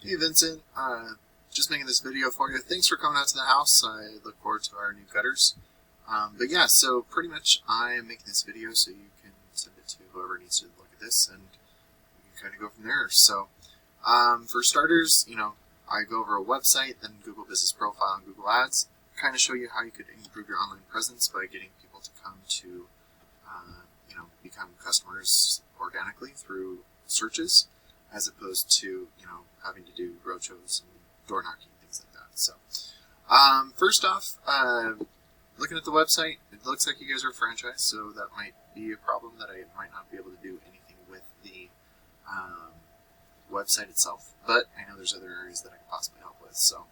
Hey Vincent, just making this video for you. Thanks for coming out to the house. I look forward to our new gutters. But yeah, so pretty much I am making this video so you can send it to whoever needs to look at this, and you can kind of go from there. So for starters, I go over a website, then Google Business Profile and Google Ads, kind of show you how you could improve your online presence by getting people to come to, become customers organically through searches, as opposed to, having to do roadshows and door knocking, things like that. So, first off, looking at the website, it looks like you guys are a franchise, so that might be a problem that I might not be able to do anything with the website itself, but I know there's other areas that I can possibly help with. So,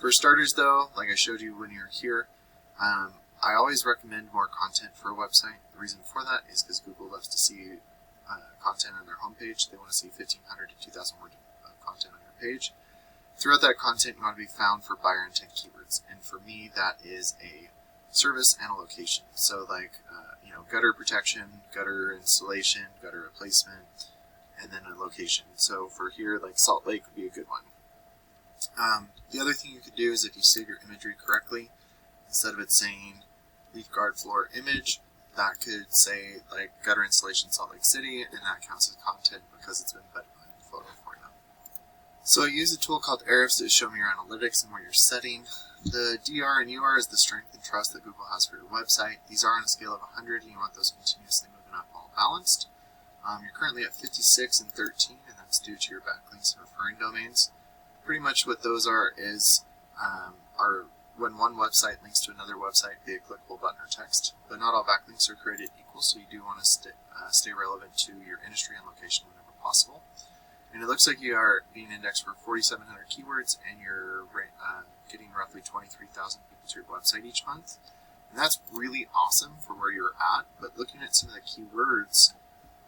for starters though, like I showed you when you're here, I always recommend more content for a website. The reason for that is because Google loves to see content on their homepage. They want to see 1,500 to 2,000 words of content on your page. Throughout that content, you want to be found for buyer intent keywords, and for me, that is a service and a location. So, like, gutter protection, gutter installation, gutter replacement, and then a location. So, for here, like Salt Lake would be a good one. The other thing you could do is if you save your imagery correctly, instead of it saying Leafgaurd floor image, that could say like gutter installation Salt Lake City, and that counts as content because it's been embedded in the photo for you. So I use a tool called Ahrefs to show me your analytics and where you're setting. The DR and UR is the strength and trust that Google has for your website. These are on a scale of 100, and you want those continuously moving up, all balanced. You're currently at 56 and 13, and that's due to your backlinks and referring domains. Pretty much what those are is when one website links to another website via clickable button or text, but not all backlinks are created equal, so you do want to stay relevant to your industry and location whenever possible. And it looks like you are being indexed for 4,700 keywords, and you're getting roughly 23,000 people to your website each month. And that's really awesome for where you're at, but looking at some of the keywords,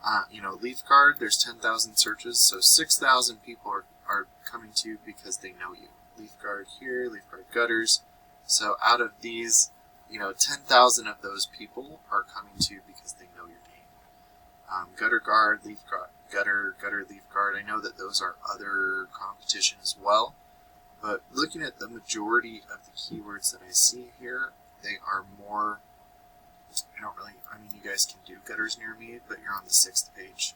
Leafgaurd, there's 10,000 searches, so 6,000 people are coming to you because they know you. Leafgaurd here, Leafgaurd gutters. So out of these, 10,000 of those people are coming to you because they know your name. GutterGuard, Leafguard, Gutter, Leafgaurd, I know that those are other competition as well, but looking at the majority of the keywords that I see here, they are more, you guys can do gutters near me, but you're on the 6th page.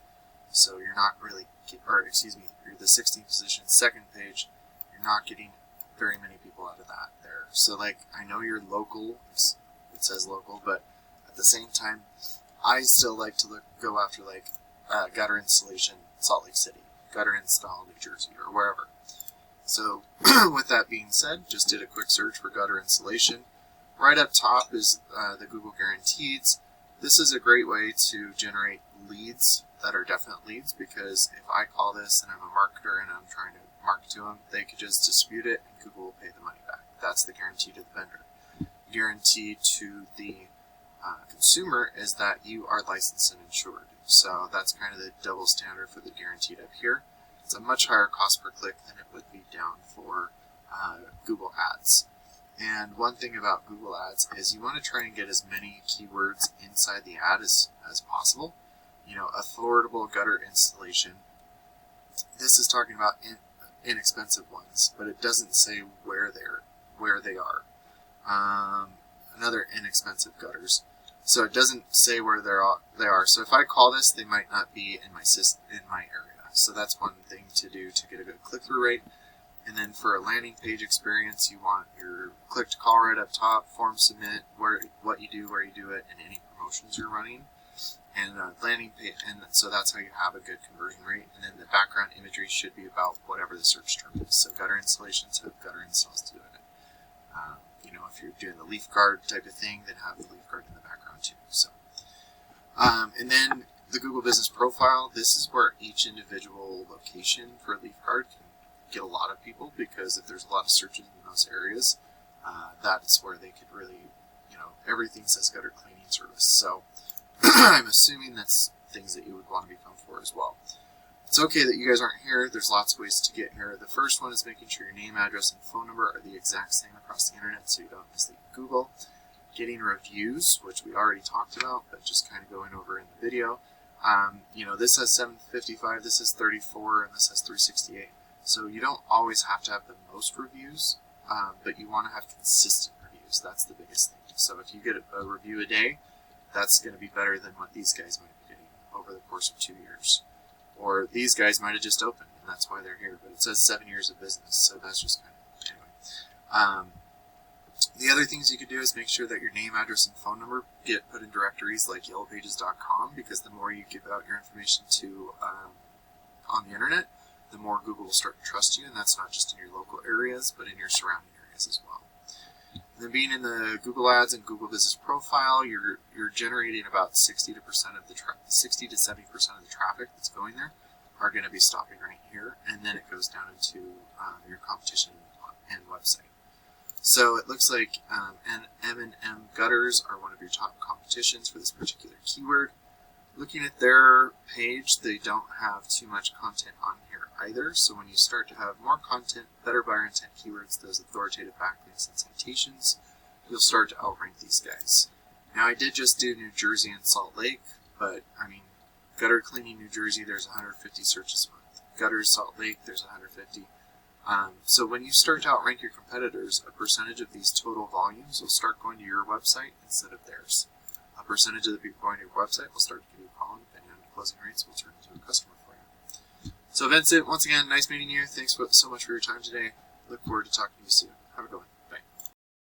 So you're not really, you're the 16th position, 2nd page, you're not getting very many people out of that there. So I know you're local, it says local, but at the same time, I still like to go after gutter installation Salt Lake City, gutter install New Jersey, or wherever. So with that being said, just did a quick search for gutter installation. Right up top is the Google Guaranteeds. This is a great way to generate leads that are definite leads, because if I call this and I'm a marketer and I'm trying to market to them, they could just dispute it and Google will pay the money back. That's the guarantee to the vendor. Guarantee to the consumer is that you are licensed and insured. So that's kind of the double standard for the guaranteed up here. It's a much higher cost per click than it would be down for Google Ads. And one thing about Google Ads is you want to try and get as many keywords inside the ad as possible. Affordable gutter installation. This is talking about inexpensive ones, but it doesn't say where they are. Another inexpensive gutters. So it doesn't say where they are. So if I call this, they might not be in my area. So that's one thing to do to get a good click-through rate. And then for a landing page experience, you want your click to call right up top, form submit, what you do, where you do it, and any promotions you're running. And landing page, and so that's how you have a good conversion rate. And then the background imagery should be about whatever the search term is. So gutter installations have gutter installs to do it. If you're doing the Leafgaurd type of thing, then have the Leafgaurd in the background too. So, and then the Google Business Profile. This is where each individual location for Leafgaurd can get a lot of people, because if there's a lot of searches in those areas, that's where they could really, everything says gutter cleaning service. So I'm assuming that's things that you would want to be found for as well. It's okay that you guys aren't here. There's lots of ways to get here. The first one is making sure your name, address, and phone number are the exact same across the internet so you don't mislead Google. Getting reviews, which we already talked about, but just kind of going over in the video. This has 755, this has 34, and this has 368. So you don't always have to have the most reviews, but you want to have consistent reviews. That's the biggest thing. So if you get a review a day, that's going to be better than what these guys might be getting over the course of 2 years. Or these guys might have just opened, and that's why they're here. But it says 7 years of business, so that's just kind of, anyway. The other things you could do is make sure that your name, address, and phone number get put in directories like yellowpages.com, because the more you give out your information to on the internet, the more Google will start to trust you, and that's not just in your local areas, but in your surrounding areas as well. And then being in the Google Ads and Google Business Profile, you're generating about 60 to 70% of the traffic that's going there are going to be stopping right here, and then it goes down into your competition and website. So it looks like M&M Gutters are one of your top competitions for this particular keyword. Looking at their page, they don't have too much content on here either. So when you start to have more content, better buyer intent keywords, those authoritative backlinks and citations, you'll start to outrank these guys. Now I did just do New Jersey and Salt Lake, but I mean, gutter cleaning New Jersey, there's 150 searches a month. Gutters Salt Lake, there's 150. So when you start to outrank your competitors, a percentage of these total volumes will start going to your website instead of theirs. A percentage of the people going to your website will start to give you a call, and depending on the closing rates, will turn into a customer for you. So Vincent, once again, nice meeting you. Thanks so much for your time today. Look forward to talking to you soon. Have a good one.